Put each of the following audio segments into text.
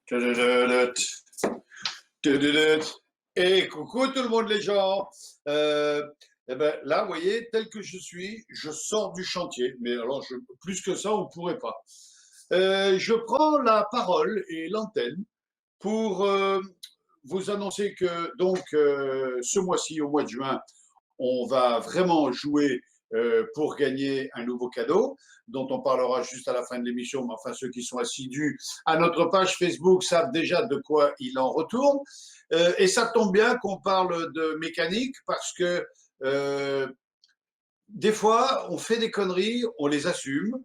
Tududut, tududut. Et coucou tout le monde les gens. Euh, eh ben, là, vous voyez, tel que je suis, je sors du chantier. Mais alors, plus que ça, on ne pourrait pas. Je prends la parole et l'antenne pour vous annoncer que donc ce mois-ci, au mois de juin, on va vraiment jouer pour gagner un nouveau cadeau dont on parlera juste à la fin de l'émission, mais enfin ceux qui sont assidus à notre page Facebook savent déjà de quoi il en retourne. Et ça tombe bien qu'on parle de mécanique parce que des fois on fait des conneries, on les assume,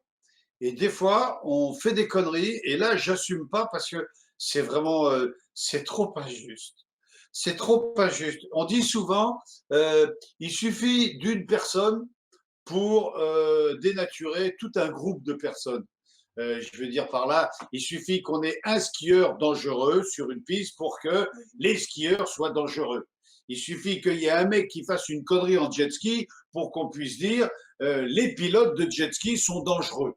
et des fois on fait des conneries, et là j'assume pas parce que c'est vraiment, c'est trop injuste. C'est trop injuste. On dit souvent, il suffit d'une personne pour dénaturer tout un groupe de personnes. Je veux dire par là, il suffit qu'on ait un skieur dangereux sur une piste pour que les skieurs soient dangereux. Il suffit qu'il y ait un mec qui fasse une connerie en jet ski pour qu'on puisse dire les pilotes de jet ski sont dangereux.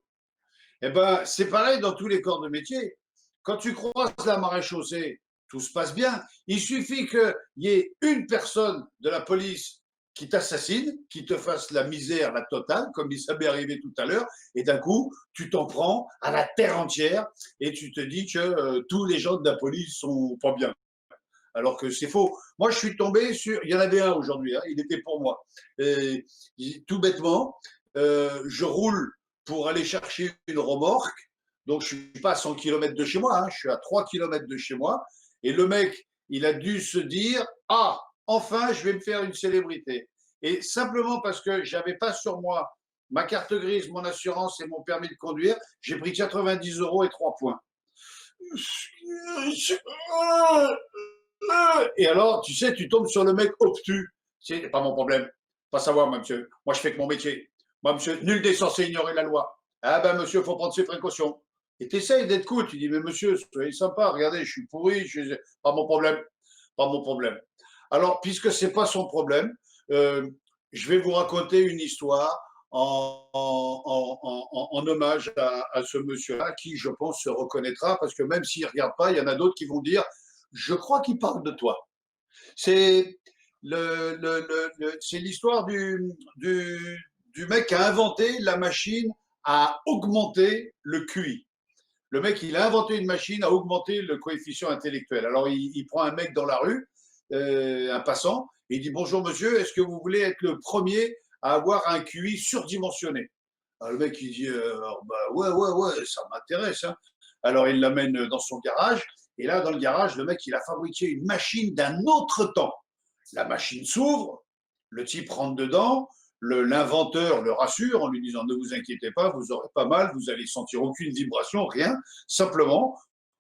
Eh ben, c'est pareil dans tous les corps de métier. Quand tu croises la maréchaussée, tout se passe bien. Il suffit qu'il y ait une personne de la police qui t'assassine, qui te fasse la misère, la totale, comme il s'est arrivé tout à l'heure, et d'un coup, tu t'en prends à la terre entière et tu te dis que tous les gens de la police sont pas bien. Alors que c'est faux. Moi, je suis tombé sur. Il y en avait un aujourd'hui, hein, il était pour moi. Et, tout bêtement, je roule pour aller chercher une remorque. Donc, je ne suis pas à 100 km de chez moi, hein, je suis à 3 km de chez moi. Et le mec, il a dû se dire ah, enfin, je vais me faire une célébrité. Et simplement parce que je n'avais pas sur moi ma carte grise, mon assurance et mon permis de conduire, j'ai pris 90 euros et 3 points. Et alors, tu sais, tu tombes sur le mec obtus. C'est pas mon problème. Pas savoir, moi, monsieur. Moi, je fais que mon métier. Moi, monsieur, nul n'est censé ignorer la loi. Ah ben, monsieur, il faut prendre ses précautions. Et tu essayes d'être cool. Tu dis, mais monsieur, soyez sympa. Regardez, je suis pourri. Pas mon problème. Pas mon problème. Alors, puisque c'est pas son problème, je vais vous raconter une histoire en hommage à ce monsieur-là qui, je pense, se reconnaîtra parce que même s'il ne regarde pas, il y en a d'autres qui vont dire je crois qu'il parle de toi. C'est c'est l'histoire du mec qui a inventé la machine à augmenter le QI. Le mec, il a inventé une machine à augmenter le coefficient intellectuel. Alors, il prend un mec dans la rue, un passant, et il dit bonjour monsieur, est-ce que vous voulez être le premier à avoir un QI surdimensionné? Alors, le mec, il dit bah, ouais, ça m'intéresse. Hein. Alors, il l'amène dans son garage. Et là, dans le garage, le mec, il a fabriqué une machine d'un autre temps. La machine s'ouvre, le type rentre dedans, l'inventeur le rassure en lui disant ne vous inquiétez pas, vous aurez pas mal, vous allez sentir aucune vibration, rien. Simplement,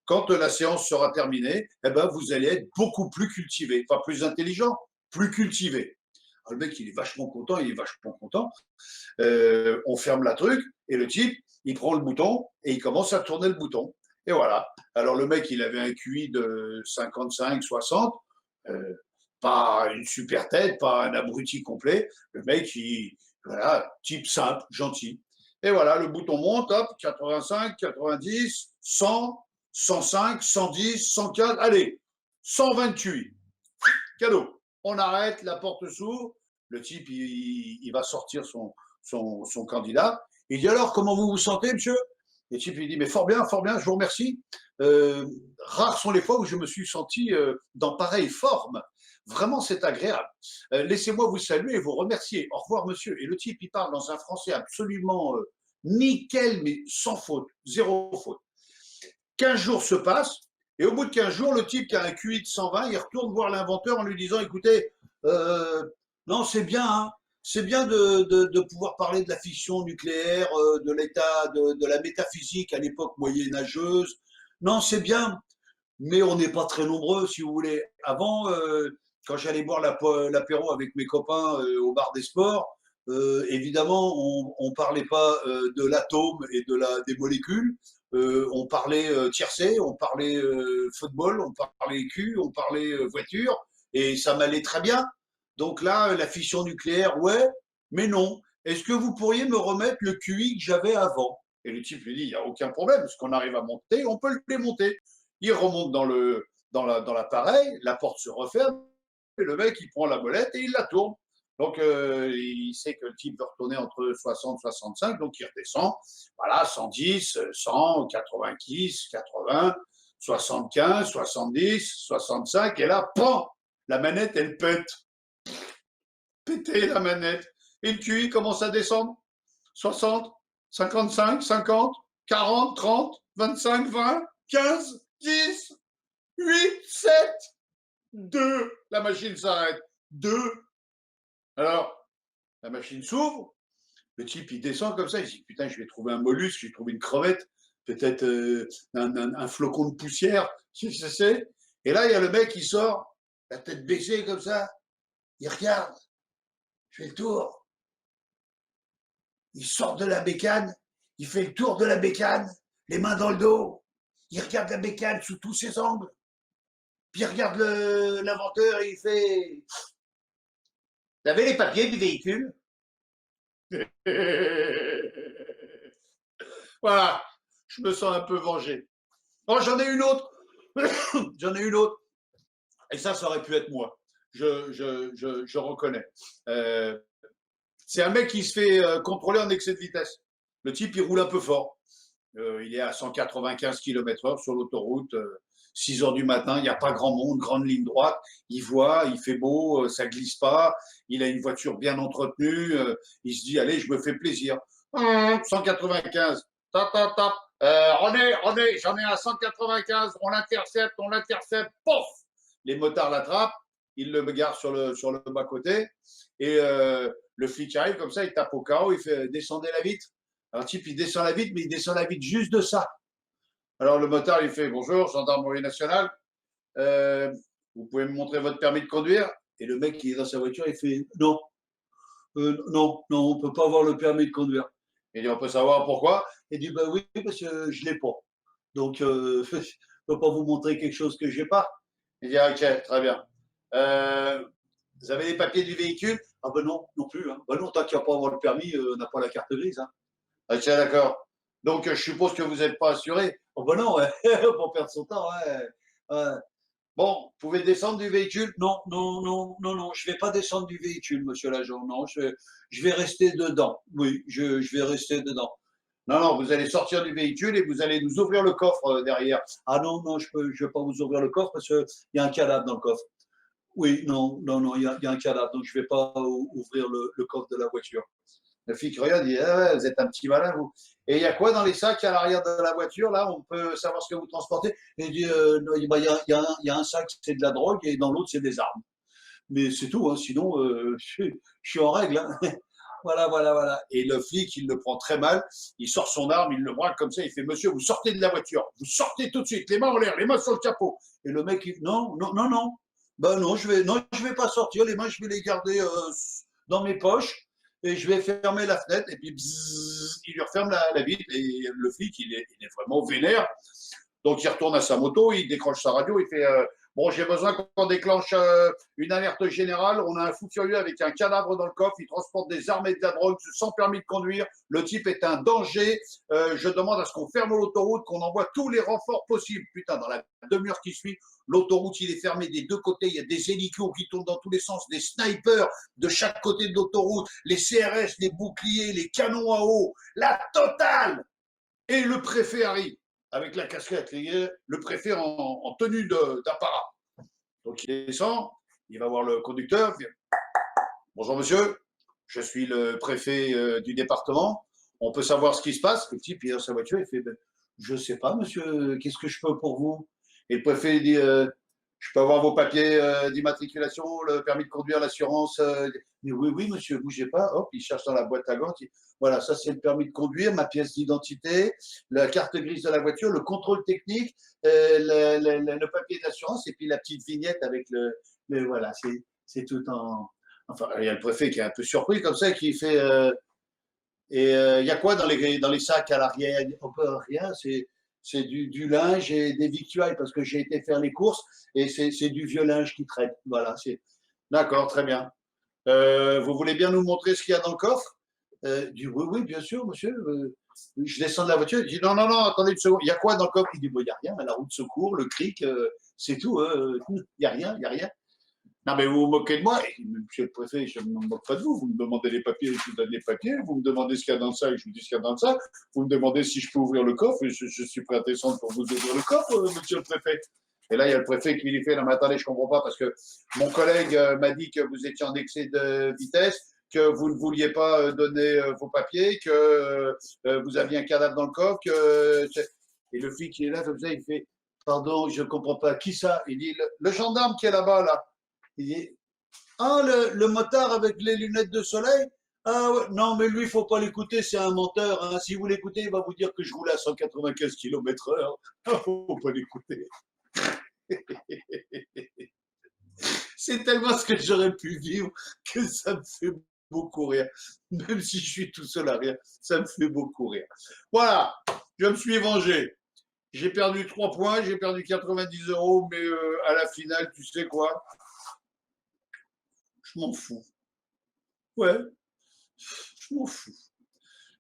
quand la séance sera terminée, eh ben, vous allez être beaucoup plus cultivé, pas plus intelligent, plus cultivé. Alors, le mec, il est vachement content, il est vachement content. On ferme la truc et le type, il prend le bouton et il commence à tourner le bouton. Et voilà. Alors le mec, il avait un QI de 55, 60, pas une super tête, pas un abruti complet. Le mec, voilà, type simple, gentil. Et voilà, le bouton monte, hop, 85, 90, 100, 105, 110, 115, allez, 128. Cadeau. On arrête, la porte s'ouvre, le type, il va sortir son candidat. Il dit alors, comment vous vous sentez, monsieur? Et le type, il dit, mais fort bien, je vous remercie. Rares sont les fois où je me suis senti dans pareille forme. Vraiment, c'est agréable. Laissez-moi vous saluer et vous remercier. Au revoir, monsieur. Et le type, il parle dans un français absolument nickel, mais sans faute, zéro faute. 15 jours se passent, et au bout de 15 jours, le type qui a un QI de 120, il retourne voir l'inventeur en lui disant, écoutez, non, c'est bien, hein, c'est bien de pouvoir parler de la fission nucléaire, de l'état, de la métaphysique à l'époque moyenâgeuse. Non, c'est bien, mais on n'est pas très nombreux, si vous voulez. Avant, quand j'allais boire l'apéro avec mes copains au bar des sports, évidemment, on ne parlait pas de l'atome et des molécules. On parlait tiercé, on parlait football, on parlait cul, on parlait voiture, et ça m'allait très bien. Donc là, la fission nucléaire, ouais, mais non. Est-ce que vous pourriez me remettre le QI que j'avais avant? Et le type lui dit, il n'y a aucun problème, ce qu'on arrive à monter, on peut le démonter. il remonte dans l'appareil, la porte se referme, et le mec, il prend la molette et il la tourne. Donc, il sait que le type veut retourner entre 60 et 65, donc il redescend. Voilà, 110, 100, 90, 80, 75, 70, 65, et là, pan, la manette, elle pète. Péter la manette. Et le QI commence à descendre. 60, 55, 50, 40, 30, 25, 20, 15, 10, 8, 7, 2. La machine s'arrête. 2. Alors, la machine s'ouvre. Le type, il descend comme ça. Il se dit, putain, je vais trouver un mollusque, je vais trouver une crevette, peut-être un flocon de poussière, je sais. Et là, il y a le mec qui sort, la tête baissée comme ça. Il regarde. Je fais le tour. Il sort de la bécane. Il fait le tour de la bécane, les mains dans le dos. Il regarde la bécane sous tous ses angles. Puis il regarde l'inventeur et il fait « Vous avez les papiers du véhicule ?» Voilà, je me sens un peu vengé. Oh, j'en ai une autre. J'en ai une autre. Et ça aurait pu être moi. Je reconnais. C'est un mec qui se fait contrôler en excès de vitesse. Le type, il roule un peu fort. Il est à 195 km/h sur l'autoroute. 6 heures du matin, il n'y a pas grand monde, grande ligne droite. Il voit, il fait beau, ça glisse pas. Il a une voiture bien entretenue. Il se dit, allez, je me fais plaisir. 195. Tap, tap, tap. René, j'en ai à 195. On l'intercepte. Pof! Les motards l'attrapent. Ils le garent sur le bas-côté. Et le flic arrive comme ça, il tape au carreau, il fait descendez la vitre. Alors, le type, il descend la vitre, mais il descend la vitre juste de ça. Alors, le motard, il fait bonjour, gendarmerie nationale. Vous pouvez me montrer votre permis de conduire? Et le mec qui est dans sa voiture, il fait non. Non, on ne peut pas avoir le permis de conduire. Il dit on peut savoir pourquoi? Il dit ben oui, parce que je ne l'ai pas. Donc, je ne peux pas vous montrer quelque chose que je n'ai pas. Il dit ok, très bien. Vous avez les papiers du véhicule? Ah ben non, non plus. Hein. Ben non, tant qu'il n'y a pas à avoir le permis, on n'a pas la carte grise. Hein. Ah tiens, d'accord. Donc, je suppose que vous n'êtes pas assuré. Oh ben non, ouais. Pour perdre son temps. Ouais. Bon, vous pouvez descendre du véhicule? Non, je ne vais pas descendre du véhicule, monsieur l'agent. Non, je vais rester dedans. Oui, je vais rester dedans. Non, vous allez sortir du véhicule et vous allez nous ouvrir le coffre derrière. Ah non, je ne vais pas vous ouvrir le coffre parce qu'il y a un cadavre dans le coffre. Oui, non, il y a un cadavre, donc je ne vais pas ouvrir le coffre de la voiture. Le flic regarde, dit ouais, vous êtes un petit malin, vous. Et il y a quoi dans les sacs à l'arrière de la voiture? Là, on peut savoir ce que vous transportez. Et il dit il y a un sac, c'est de la drogue, et dans l'autre, c'est des armes. Mais c'est tout, hein, sinon, je suis en règle. Hein. Voilà. Et le flic, il le prend très mal. Il sort son arme, il le braque comme ça. Il fait monsieur, vous sortez de la voiture. Vous sortez tout de suite, les mains en l'air, les mains sur le capot. Et le mec, il, non. Ben non, je vais pas sortir. Les mains, je vais les garder dans mes poches. Et je vais fermer la fenêtre, et puis bzzz, il lui referme la vitre, et le flic, il est vraiment vénère. Donc, il retourne à sa moto, il décroche sa radio, il fait bon, j'ai besoin qu'on déclenche une alerte générale. On a un fou furieux avec un cadavre dans le coffre. Il transporte des armes et de la drogue sans permis de conduire. Le type est un danger. Je demande à ce qu'on ferme l'autoroute, qu'on envoie tous les renforts possibles. Putain, dans la demi-heure qui suit, l'autoroute, il est fermé des deux côtés. Il y a des hélicos qui tournent dans tous les sens, des snipers de chaque côté de l'autoroute, les CRS, les boucliers, les canons à eau, la totale. Et le préfet arrive avec la casquette, le préfet en tenue d'apparat. Donc il descend, il va voir le conducteur, il dit, bonjour monsieur, je suis le préfet du département, on peut savoir ce qui se passe? Le type, il est dans sa voiture, il fait, je ne sais pas monsieur, qu'est-ce que je peux pour vous? Et le préfet il dit, je peux avoir vos papiers d'immatriculation, le permis de conduire, l'assurance. Mais oui, monsieur, bougez pas. Hop, il cherche dans la boîte à gants. Voilà, ça c'est le permis de conduire, ma pièce d'identité, la carte grise de la voiture, le contrôle technique, le papier d'assurance et puis la petite vignette avec voilà, c'est tout en. Enfin, il y a le préfet qui est un peu surpris comme ça, qui fait. Il y a quoi dans les sacs à l'arrière? On peut rien, c'est du linge et des victuailles parce que j'ai été faire les courses et c'est du vieux linge qui traîne. Voilà, d'accord, très bien. Vous voulez bien nous montrer ce qu'il y a dans le coffre? Oui, bien sûr, monsieur. Je descends de la voiture, je dis non, non, non, attendez une seconde, il y a quoi dans le coffre? Il dit, bon, il n'y a rien, la roue de secours, le cric, c'est tout, il n'y a rien, il n'y a rien. Non, mais vous vous moquez de moi. Et, monsieur le préfet, je ne me moque pas de vous. Vous me demandez les papiers, je vous donne les papiers. Vous me demandez ce qu'il y a dans le sac, je vous dis ce qu'il y a dans le sac. Vous me demandez si je peux ouvrir le coffre, je suis prêt à descendre pour vous ouvrir le coffre, monsieur le préfet. Et là, il y a le préfet qui lui fait, non, mais attendez, je ne comprends pas, parce que mon collègue m'a dit que vous étiez en excès de vitesse, que vous ne vouliez pas donner vos papiers, que vous aviez un cadavre dans le coffre. Et le flic qui est là, comme ça, il fait, pardon, je ne comprends pas. Qui ça? Il dit, le gendarme qui est là-bas, là. Il dit, ah, le motard avec les lunettes de soleil? Ah ouais, non, mais lui, il ne faut pas l'écouter, c'est un menteur. Hein. Si vous l'écoutez, il va vous dire que je roule à 195 km/h. Il ne faut pas l'écouter. C'est tellement ce que j'aurais pu vivre que ça me fait beaucoup rire. Même si je suis tout seul à rire, ça me fait beaucoup rire. Voilà, je me suis vengé. J'ai perdu 3 points, j'ai perdu 90 €, mais à la finale, tu sais quoi? Je m'en fous. Ouais, je m'en fous.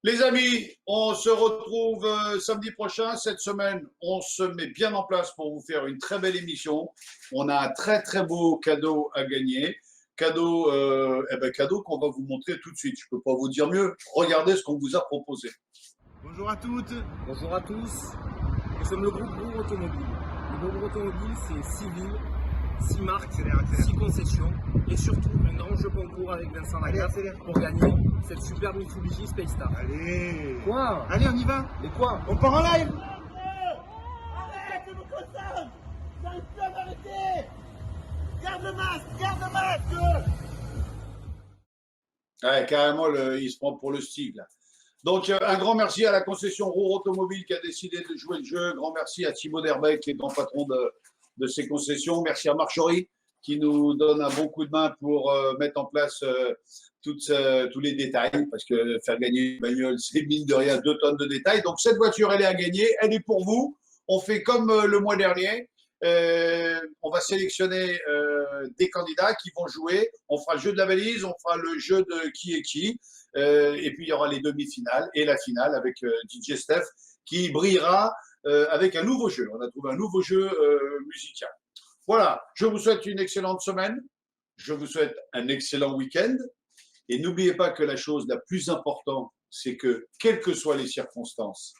Les amis, on se retrouve samedi prochain. Cette semaine, on se met bien en place pour vous faire une très belle émission. On a un très très beau cadeau à gagner. Cadeau qu'on va vous montrer tout de suite. Je ne peux pas vous dire mieux. Regardez ce qu'on vous a proposé. Bonjour à toutes, bonjour à tous. Nous sommes le groupe Roure Automobile. Le groupe Roure Automobile, c'est 6 villes, 6 marques, 6 concessions et surtout un grand jeu concours avec Vincent Lagaffe pour gagner cette superbe Mitsubishi Space Star. Allez. Quoi? Allez, on y va. Mais quoi? On part en live. Arrête, je vous consomme. J'arrive plus à m'arrêter. Garde le masque, garde le masque. Ouais, carrément, il se prend pour le style. Là. Donc, un grand merci à la concession Roure Automobile qui a décidé de jouer le jeu. Grand merci à Thibaut Derbeck, qui est grand patron de ces concessions. Merci à Marjorie, qui nous donne un bon coup de main pour mettre en place tous les détails, parce que faire gagner une bagnole, c'est mine de rien 2 tonnes de détails. Donc, cette voiture, elle est à gagner. Elle est pour vous. On fait comme le mois dernier. On va sélectionner des candidats qui vont jouer. On fera le jeu de la valise, on fera le jeu de qui est qui. Et puis, il y aura les demi-finales et la finale avec DJ Steph qui brillera avec un nouveau jeu. On a trouvé un nouveau jeu musical. Voilà, je vous souhaite une excellente semaine. Je vous souhaite un excellent week-end. Et n'oubliez pas que la chose la plus importante, c'est que, quelles que soient les circonstances,